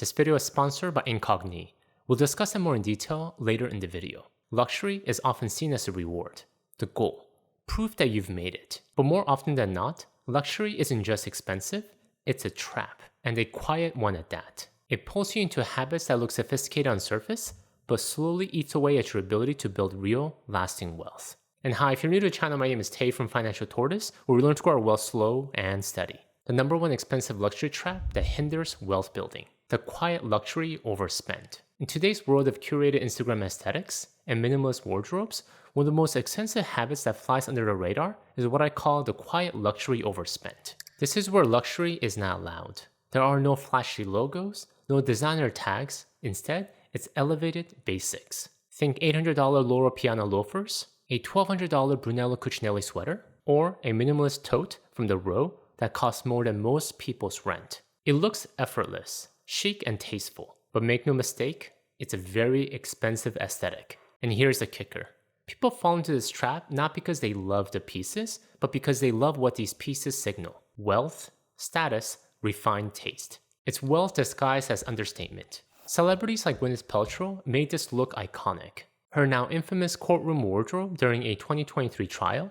This video is sponsored by Incogni. We'll discuss it more in detail later in the video. Luxury is often seen as a reward, the goal, proof that you've made it. But more often than not, luxury isn't just expensive, it's a trap, and a quiet one at that. It pulls you into habits that look sophisticated on surface, but slowly eats away at your ability to build real, lasting wealth. And hi, if you're new to the channel, my name is Tay from Financial Tortoise, where we learn to grow our wealth slow and steady. The number one expensive luxury trap that hinders wealth building. The quiet luxury overspend. In today's world of curated Instagram aesthetics and minimalist wardrobes, one of the most expensive habits that flies under the radar is what I call the quiet luxury overspend. This is where luxury is not loud. There are no flashy logos, no designer tags. Instead, it's elevated basics. Think $800 Loro Piana loafers, a $1,200 Brunello Cucinelli sweater, or a minimalist tote from the row that costs more than most people's rent. It looks effortless, chic and tasteful, but make no mistake, it's a very expensive aesthetic. And here's the kicker. People fall into this trap not because they love the pieces, but because they love what these pieces signal. Wealth, status, refined taste. It's wealth disguised as understatement. Celebrities like Gwyneth Paltrow made this look iconic. Her now infamous courtroom wardrobe during a 2023 trial,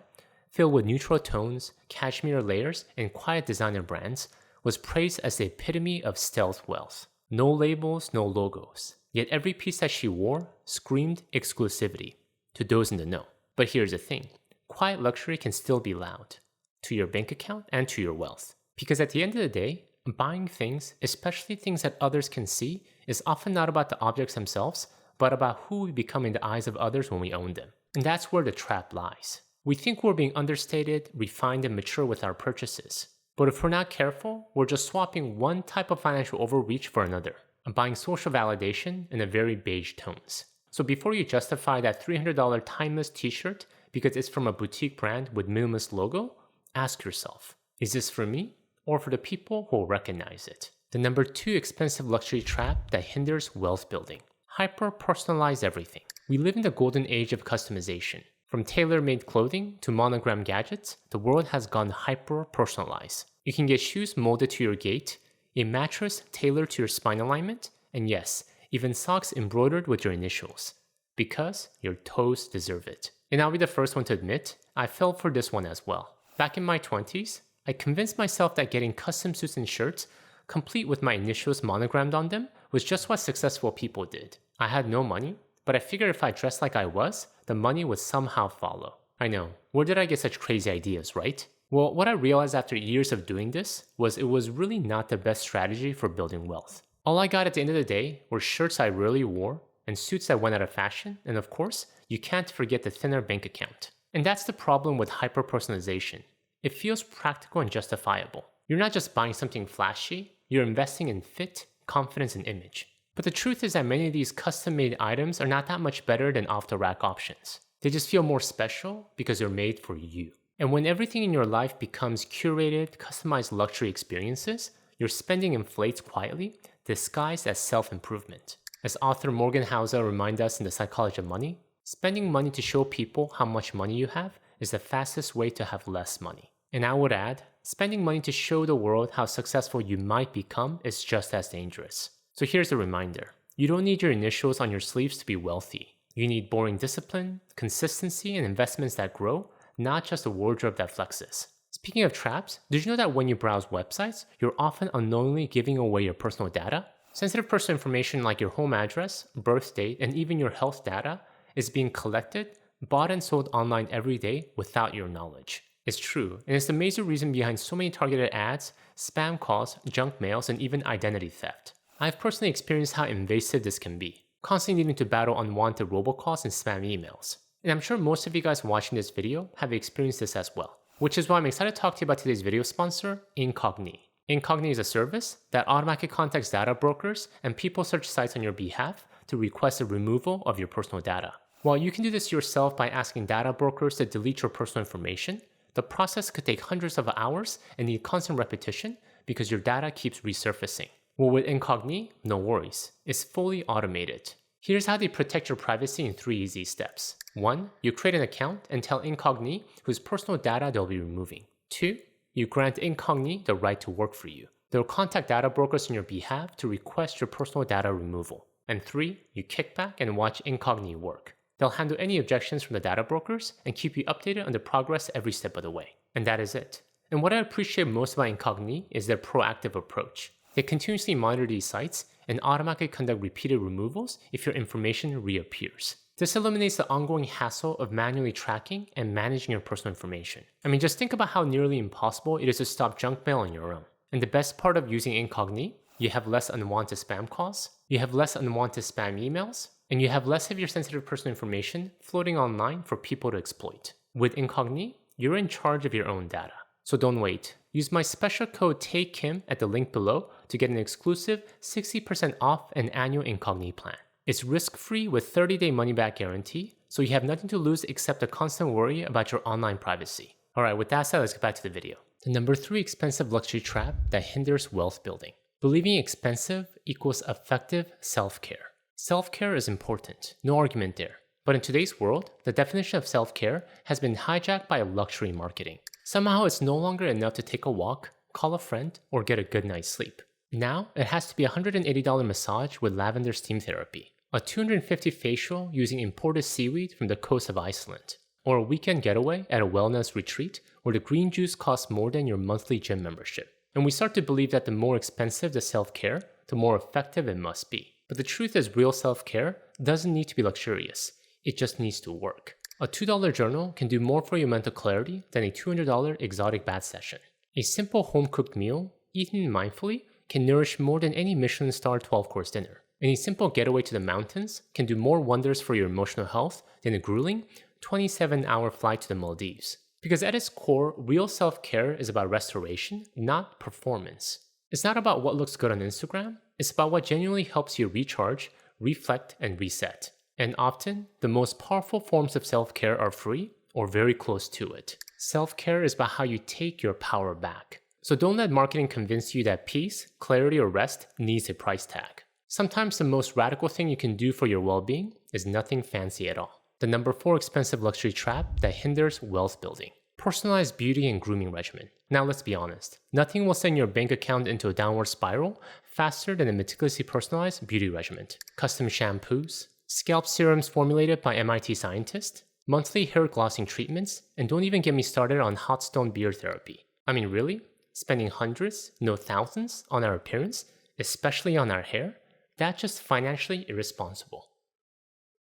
filled with neutral tones, cashmere layers, and quiet designer brands, was praised as the epitome of stealth wealth. No labels, no logos. Yet every piece that she wore screamed exclusivity, to those in the know. But here's the thing. Quiet luxury can still be loud, to your bank account and to your wealth. Because at the end of the day, buying things, especially things that others can see, is often not about the objects themselves, but about who we become in the eyes of others when we own them. And that's where the trap lies. We think we're being understated, refined, and mature with our purchases. But if we're not careful, we're just swapping one type of financial overreach for another, and buying social validation in a very beige tones. So before you justify that $300 timeless t-shirt because it's from a boutique brand with minimalist logo, ask yourself, is this for me or for the people who will recognize it? The number two expensive luxury trap that hinders wealth building. Hyper-personalize everything. We live in the golden age of customization. From tailor-made clothing to monogram gadgets, the world has gone hyper-personalized. You can get shoes molded to your gait, a mattress tailored to your spine alignment, and yes, even socks embroidered with your initials. Because your toes deserve it. And I'll be the first one to admit, I fell for this one as well. Back in my 20s, I convinced myself that getting custom suits and shirts, complete with my initials monogrammed on them, was just what successful people did. I had no money, but I figured if I dressed like I was, the money would somehow follow. I know, where did I get such crazy ideas, right? Well, what I realized after years of doing this was it was really not the best strategy for building wealth. All I got at the end of the day were shirts I rarely wore and suits that went out of fashion, and of course, you can't forget the thinner bank account. And that's the problem with hyper-personalization. It feels practical and justifiable. You're not just buying something flashy, you're investing in fit, confidence, and image. But the truth is that many of these custom-made items are not that much better than off-the-rack options. They just feel more special because they're made for you. And when everything in your life becomes curated, customized luxury experiences, your spending inflates quietly, disguised as self-improvement. As author Morgan Housel reminds us in The Psychology of Money, spending money to show people how much money you have is the fastest way to have less money. And I would add, spending money to show the world how successful you might become is just as dangerous. So here's a reminder. You don't need your initials on your sleeves to be wealthy. You need boring discipline, consistency, and investments that grow, not just a wardrobe that flexes. Speaking of traps, did you know that when you browse websites, you're often unknowingly giving away your personal data? Sensitive personal information like your home address, birth date, and even your health data is being collected, bought and sold online every day without your knowledge. It's true, and it's the major reason behind so many targeted ads, spam calls, junk mails, and even identity theft. I've personally experienced how invasive this can be, constantly needing to battle unwanted robocalls and spam emails. And I'm sure most of you guys watching this video have experienced this as well, which is why I'm excited to talk to you about today's video sponsor, Incogni. Incogni is a service that automatically contacts data brokers and people search sites on your behalf to request the removal of your personal data. While you can do this yourself by asking data brokers to delete your personal information, the process could take hundreds of hours and need constant repetition because your data keeps resurfacing. Well, with Incogni, no worries. It's fully automated. Here's how they protect your privacy in 3 easy steps. 1. You create an account and tell Incogni whose personal data they'll be removing. 2. You grant Incogni the right to work for you. They'll contact data brokers on your behalf to request your personal data removal. And 3, you kick back and watch Incogni work. They'll handle any objections from the data brokers and keep you updated on the progress every step of the way. And that is it. And what I appreciate most about Incogni is their proactive approach. They continuously monitor these sites and automatically conduct repeated removals if your information reappears. This eliminates the ongoing hassle of manually tracking and managing your personal information. I mean, just think about how nearly impossible it is to stop junk mail on your own. And the best part of using Incogni, you have less unwanted spam calls, you have less unwanted spam emails, and you have less of your sensitive personal information floating online for people to exploit. With Incogni, you're in charge of your own data. So don't wait. Use my special code TAKEKIM at the link below to get an exclusive 60% off an annual Incogni plan. It's risk-free with 30-day money-back guarantee, so you have nothing to lose except a constant worry about your online privacy. Alright, with that said, let's get back to the video. The number 3 expensive luxury trap that hinders wealth building. Believing expensive equals effective self-care. Self-care is important, no argument there. But in today's world, the definition of self-care has been hijacked by luxury marketing. Somehow it's no longer enough to take a walk, call a friend, or get a good night's sleep. Now, it has to be a $180 massage with lavender steam therapy, a $250 facial using imported seaweed from the coast of Iceland, or a weekend getaway at a wellness retreat where the green juice costs more than your monthly gym membership. And we start to believe that the more expensive the self-care, the more effective it must be. But the truth is, real self-care doesn't need to be luxurious. It just needs to work. A $2 journal can do more for your mental clarity than a $200 exotic bath session. A simple home-cooked meal, eaten mindfully, can nourish more than any Michelin-star 12-course dinner. And a simple getaway to the mountains can do more wonders for your emotional health than a grueling 27-hour flight to the Maldives. Because at its core, real self-care is about restoration, not performance. It's not about what looks good on Instagram, it's about what genuinely helps you recharge, reflect, and reset. And often, the most powerful forms of self-care are free or very close to it. Self-care is about how you take your power back. So don't let marketing convince you that peace, clarity, or rest needs a price tag. Sometimes the most radical thing you can do for your well-being is nothing fancy at all. The number 4 expensive luxury trap that hinders wealth building. Personalized beauty and grooming regimen. Now let's be honest, nothing will send your bank account into a downward spiral faster than a meticulously personalized beauty regimen. Custom shampoos, scalp serums formulated by MIT scientists, monthly hair glossing treatments, and don't even get me started on hot stone beard therapy. I mean, really? Spending hundreds, no thousands, on our appearance, especially on our hair? That's just financially irresponsible.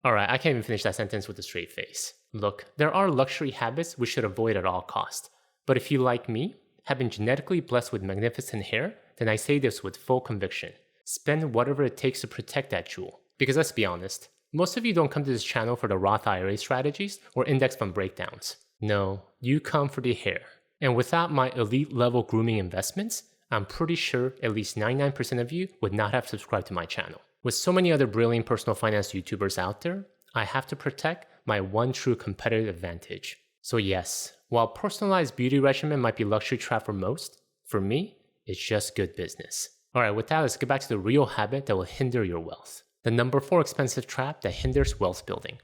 Alright, I can't even finish that sentence with a straight face. Look, there are luxury habits we should avoid at all costs. But if you, like me, have been genetically blessed with magnificent hair, then I say this with full conviction. Spend whatever it takes to protect that jewel. Because let's be honest, most of you don't come to this channel for the Roth IRA strategies or index fund breakdowns. No, you come for the hair. And without my elite level grooming investments, I'm pretty sure at least 99% of you would not have subscribed to my channel. With so many other brilliant personal finance YouTubers out there, I have to protect my one true competitive advantage. So yes, while personalized beauty regimen might be luxury trap for most, for me, it's just good business. Alright, with that, let's get back to the real habit that will hinder your wealth. The number 4 expensive trap that hinders wealth building.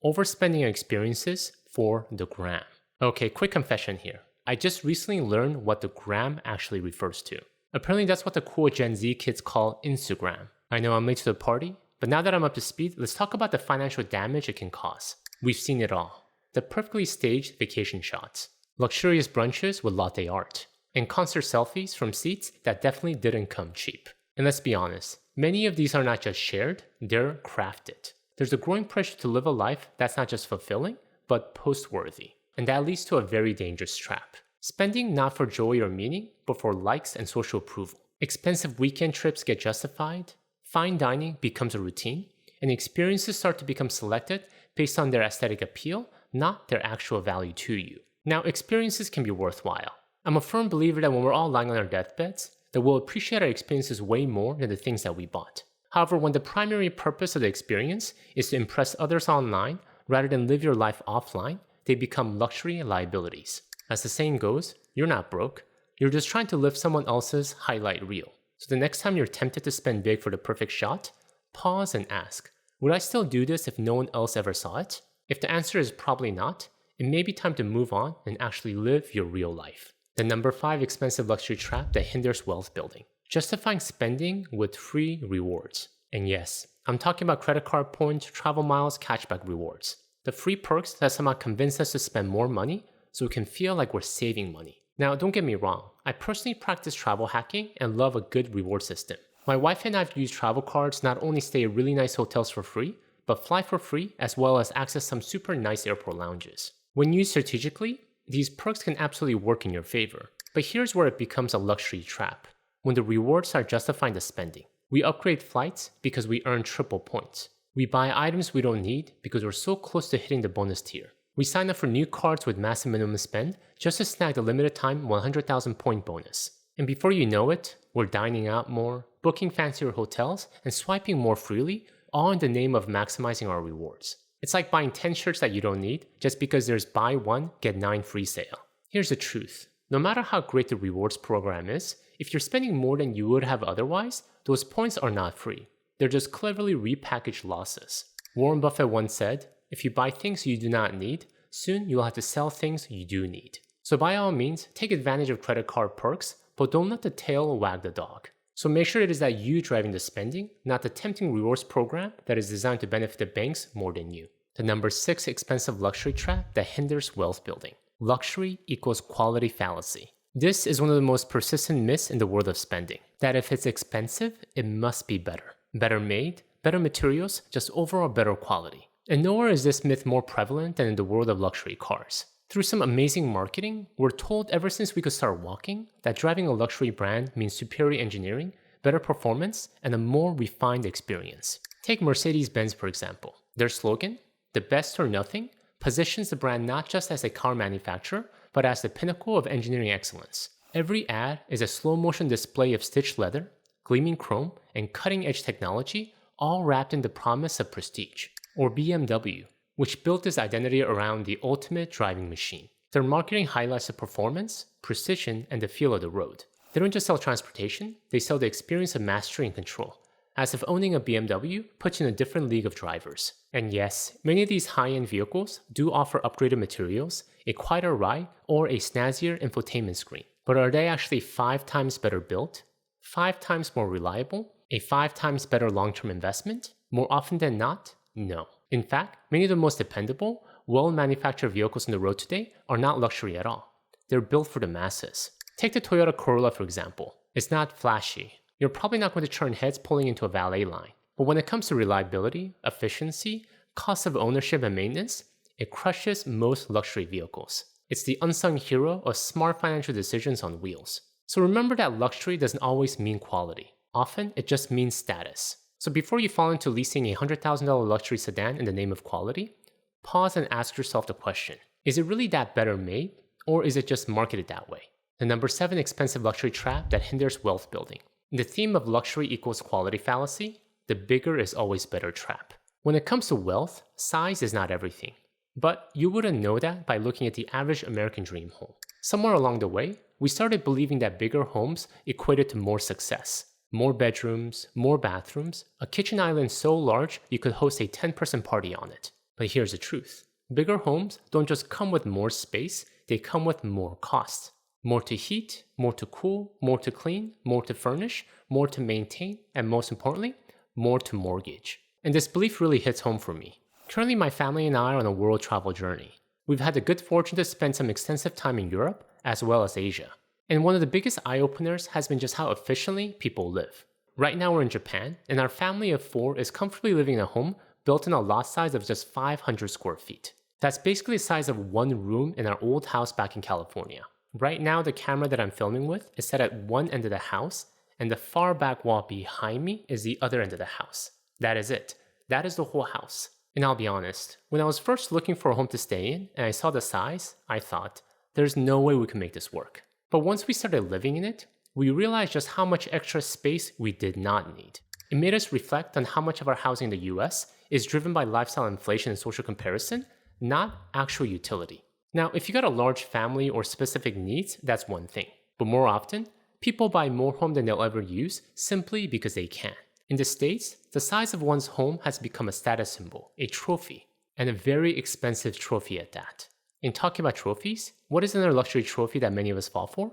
Overspending your experiences for the gram. Okay, quick confession here. I just recently learned what the gram actually refers to. Apparently that's what the cool Gen Z kids call Instagram. I know I'm late to the party, but now that I'm up to speed, let's talk about the financial damage it can cause. We've seen it all. The perfectly staged vacation shots, luxurious brunches with latte art, and concert selfies from seats that definitely didn't come cheap. And let's be honest, many of these are not just shared, they're crafted. There's a growing pressure to live a life that's not just fulfilling, but post-worthy. And that leads to a very dangerous trap. Spending not for joy or meaning, but for likes and social approval. Expensive weekend trips get justified, fine dining becomes a routine, and experiences start to become selected based on their aesthetic appeal, not their actual value to you. Now, experiences can be worthwhile. I'm a firm believer that when we're all lying on our deathbeds, that we'll appreciate our experiences way more than the things that we bought. However, when the primary purpose of the experience is to impress others online rather than live your life offline, they become luxury liabilities. As the saying goes, you're not broke, you're just trying to live someone else's highlight reel. So the next time you're tempted to spend big for the perfect shot, pause and ask, would I still do this if no one else ever saw it? If the answer is probably not, it may be time to move on and actually live your real life. The number 5 expensive luxury trap that hinders wealth building. justifying spending with free rewards. And yes, I'm talking about credit card points, travel miles, cashback rewards. The free perks that somehow convince us to spend more money so we can feel like we're saving money. Now, don't get me wrong, I personally practice travel hacking and love a good reward system. My wife and I have used travel cards not only stay at really nice hotels for free, but fly for free as well as access some super nice airport lounges. When used strategically, these perks can absolutely work in your favor. But here's where it becomes a luxury trap. When the rewards are justifying the spending. We upgrade flights because we earn triple points. We buy items we don't need because we're so close to hitting the bonus tier. We sign up for new cards with massive minimum spend just to snag the limited time 100,000 point bonus. And before you know it, we're dining out more, booking fancier hotels, and swiping more freely, all in the name of maximizing our rewards. It's like buying 10 shirts that you don't need just because there's buy one, get 9 free sale. Here's the truth. No matter how great the rewards program is, if you're spending more than you would have otherwise, those points are not free. They're just cleverly repackaged losses. Warren Buffett once said, if you buy things you do not need, soon you'll have to sell things you do need. So by all means, take advantage of credit card perks, but don't let the tail wag the dog. So make sure it is that you driving the spending, not the tempting rewards program that is designed to benefit the banks more than you. The number 6 expensive luxury trap that hinders wealth building. Luxury equals quality fallacy. This is one of the most persistent myths in the world of spending, that if it's expensive, it must be better. Better made, better materials, just overall better quality. And nowhere is this myth more prevalent than in the world of luxury cars. Through some amazing marketing, we're told ever since we could start walking that driving a luxury brand means superior engineering, better performance, and a more refined experience. Take Mercedes-Benz for example. Their slogan, "The best or nothing," positions the brand not just as a car manufacturer, but as the pinnacle of engineering excellence. Every ad is a slow-motion display of stitched leather, gleaming chrome, and cutting-edge technology, all wrapped in the promise of prestige. Or BMW, which built this identity around the ultimate driving machine. Their marketing highlights the performance, precision, and the feel of the road. They don't just sell transportation, they sell the experience of mastery and control, as if owning a BMW puts you in a different league of drivers. And yes, many of these high-end vehicles do offer upgraded materials, a quieter ride, or a snazzier infotainment screen. But are they actually 5 times better built? 5 times more reliable? A 5 times better long-term investment? More often than not, no. In fact, many of the most dependable, well-manufactured vehicles on the road today are not luxury at all. They're built for the masses. Take the Toyota Corolla for example. It's not flashy. You're probably not going to turn heads pulling into a valet line. But when it comes to reliability, efficiency, cost of ownership and maintenance, it crushes most luxury vehicles. It's the unsung hero of smart financial decisions on wheels. So remember that luxury doesn't always mean quality. Often, it just means status. So before you fall into leasing a $100,000 luxury sedan in the name of quality, pause and ask yourself the question, is it really that better made, or is it just marketed that way? The number 7 expensive luxury trap that hinders wealth building. In the theme of luxury equals quality fallacy, the bigger is always better trap. When it comes to wealth, size is not everything. But you wouldn't know that by looking at the average American dream home. Somewhere along the way, we started believing that bigger homes equated to more success. More bedrooms, more bathrooms, a kitchen island so large you could host a 10-person party on it. But here's the truth. Bigger homes don't just come with more space, they come with more cost. More to heat, more to cool, more to clean, more to furnish, more to maintain, and most importantly, more to mortgage. And this belief really hits home for me. Currently, my family and I are on a world travel journey. We've had the good fortune to spend some extensive time in Europe as well as Asia. And one of the biggest eye-openers has been just how efficiently people live. Right now we're in Japan, and our family of 4 is comfortably living in a home built in a lot size of just 500 square feet. That's basically the size of one room in our old house back in California. Right now the camera that I'm filming with is set at one end of the house, and the far back wall behind me is the other end of the house. That is it. That is the whole house. And I'll be honest, when I was first looking for a home to stay in and I saw the size, I thought, there's no way we can make this work. But once we started living in it, we realized just how much extra space we did not need. It made us reflect on how much of our housing in the US is driven by lifestyle inflation and social comparison, not actual utility. Now, if you got a large family or specific needs, that's one thing. But more often, people buy more home than they'll ever use simply because they can. In the States, the size of one's home has become a status symbol, a trophy, and a very expensive trophy at that. In talking about trophies, what is another luxury trophy that many of us fall for?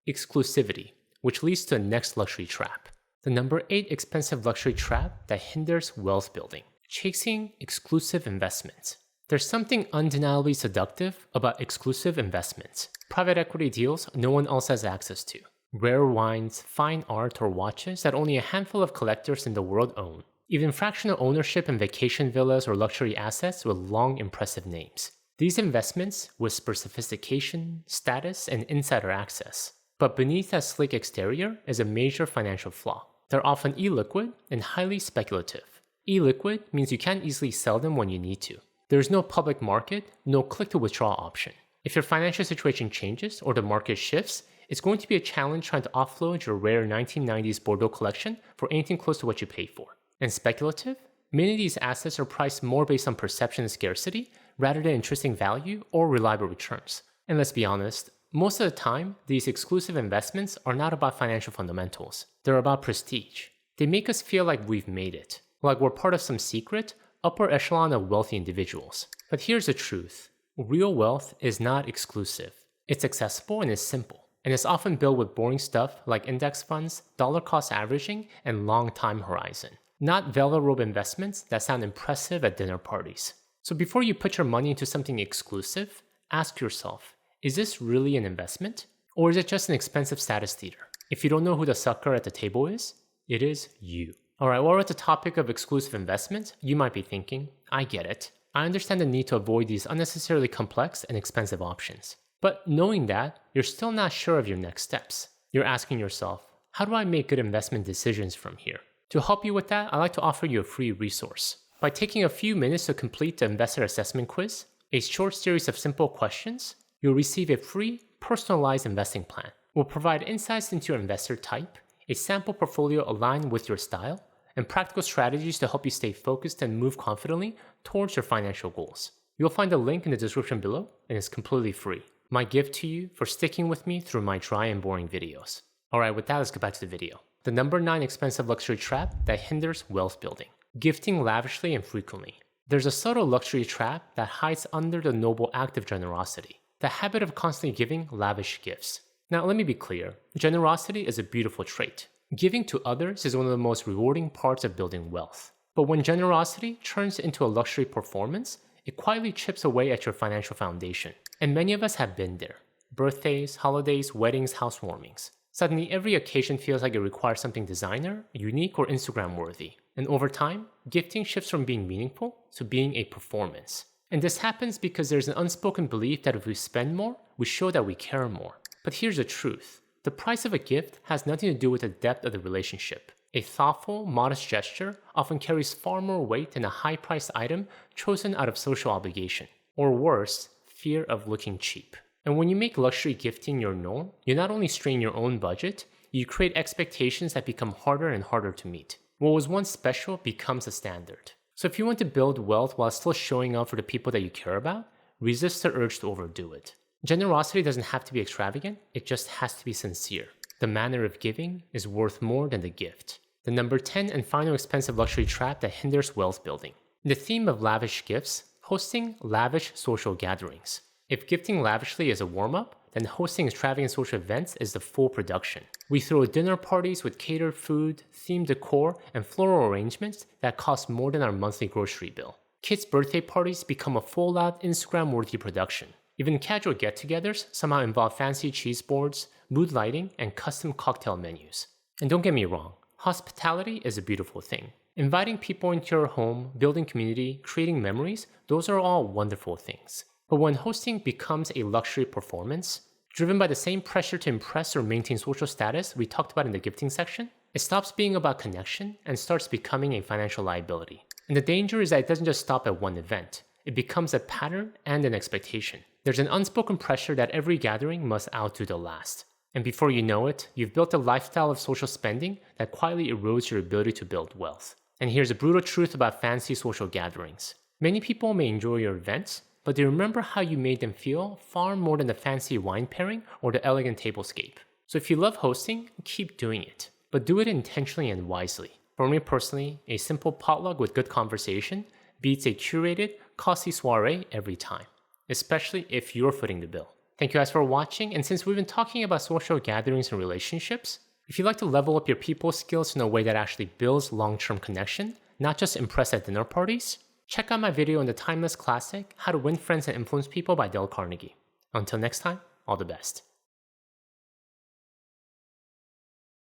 Exclusivity. which leads to the next luxury trap. The number 8 expensive luxury trap that hinders wealth building: chasing exclusive investments. There's something undeniably seductive about exclusive investments. Private equity deals no one else has access to. Rare wines, fine art, or watches that only a handful of collectors in the world own. Even fractional ownership in vacation villas or luxury assets with long, impressive names. These investments whisper sophistication, status, and insider access. But beneath that sleek exterior is a major financial flaw. They're often illiquid and highly speculative. Illiquid means you can't easily sell them when you need to. There's no public market, no click-to-withdraw option. If your financial situation changes or the market shifts, it's going to be a challenge trying to offload your rare 1990s Bordeaux collection for anything close to what you paid for. And speculative? Many of these assets are priced more based on perception and scarcity rather than intrinsic value or reliable returns. And let's be honest, most of the time, these exclusive investments are not about financial fundamentals. They're about prestige. They make us feel like we've made it, like we're part of some secret, upper echelon of wealthy individuals. But here's the truth. Real wealth is not exclusive. It's accessible and it's simple. And it's often built with boring stuff like index funds, dollar cost averaging, and long time horizon. Not velvet rope investments that sound impressive at dinner parties. So before you put your money into something exclusive, ask yourself, is this really an investment? Or is it just an expensive status theater? If you don't know who the sucker at the table is, it is you. Alright, while we're at the topic of exclusive investment, you might be thinking, I get it. I understand the need to avoid these unnecessarily complex and expensive options. But knowing that, you're still not sure of your next steps. You're asking yourself, how do I make good investment decisions from here? To help you with that, I'd like to offer you a free resource. By taking a few minutes to complete the investor assessment quiz, a short series of simple questions, you'll receive a free, personalized investing plan. We'll provide insights into your investor type, a sample portfolio aligned with your style, and practical strategies to help you stay focused and move confidently towards your financial goals. You'll find a link in the description below, and it's completely free. My gift to you for sticking with me through my dry and boring videos. Alright, with that, let's get back to the video. The number 9 expensive luxury trap that hinders wealth building: gifting lavishly and frequently. There's a subtle luxury trap that hides under the noble act of generosity, the habit of constantly giving lavish gifts. Now, let me be clear, generosity is a beautiful trait. Giving to others is one of the most rewarding parts of building wealth. But when generosity turns into a luxury performance, it quietly chips away at your financial foundation. And many of us have been there. Birthdays, holidays, weddings, housewarmings. Suddenly, every occasion feels like it requires something designer, unique, or Instagram-worthy. And over time, gifting shifts from being meaningful to being a performance. And this happens because there's an unspoken belief that if we spend more, we show that we care more. But here's the truth. The price of a gift has nothing to do with the depth of the relationship. A thoughtful, modest gesture often carries far more weight than a high-priced item chosen out of social obligation. Or worse, fear of looking cheap. And when you make luxury gifting your norm, you not only strain your own budget, you create expectations that become harder and harder to meet. What was once special becomes a standard. So if you want to build wealth while still showing up for the people that you care about, resist the urge to overdo it. Generosity doesn't have to be extravagant, it just has to be sincere. The manner of giving is worth more than the gift. The number 10 and final expensive luxury trap that hinders wealth building. The theme of lavish gifts, hosting lavish social gatherings. If gifting lavishly is a warm-up, then hosting extravagant social events is the full production. We throw dinner parties with catered food, themed decor, and floral arrangements that cost more than our monthly grocery bill. Kids' birthday parties become a full-out Instagram-worthy production. Even casual get-togethers somehow involve fancy cheese boards, mood lighting, and custom cocktail menus. And don't get me wrong, hospitality is a beautiful thing. Inviting people into your home, building community, creating memories, those are all wonderful things. But when hosting becomes a luxury performance, driven by the same pressure to impress or maintain social status we talked about in the gifting section, it stops being about connection and starts becoming a financial liability. And the danger is that it doesn't just stop at one event. It becomes a pattern and an expectation. There's an unspoken pressure that every gathering must outdo the last. And before you know it, you've built a lifestyle of social spending that quietly erodes your ability to build wealth. And here's a brutal truth about fancy social gatherings. Many people may enjoy your events, but they remember how you made them feel far more than the fancy wine pairing or the elegant tablescape. So if you love hosting, keep doing it, but do it intentionally and wisely. For me personally, a simple potluck with good conversation beats a curated, costly soiree every time, especially if you're footing the bill. Thank you guys for watching, and since we've been talking about social gatherings and relationships, If you'd like to level up your people skills in a way that actually builds long-term connection, not just impress at dinner parties, check out my video on the timeless classic, How to Win Friends and Influence People by Dale Carnegie. Until next time, all the best.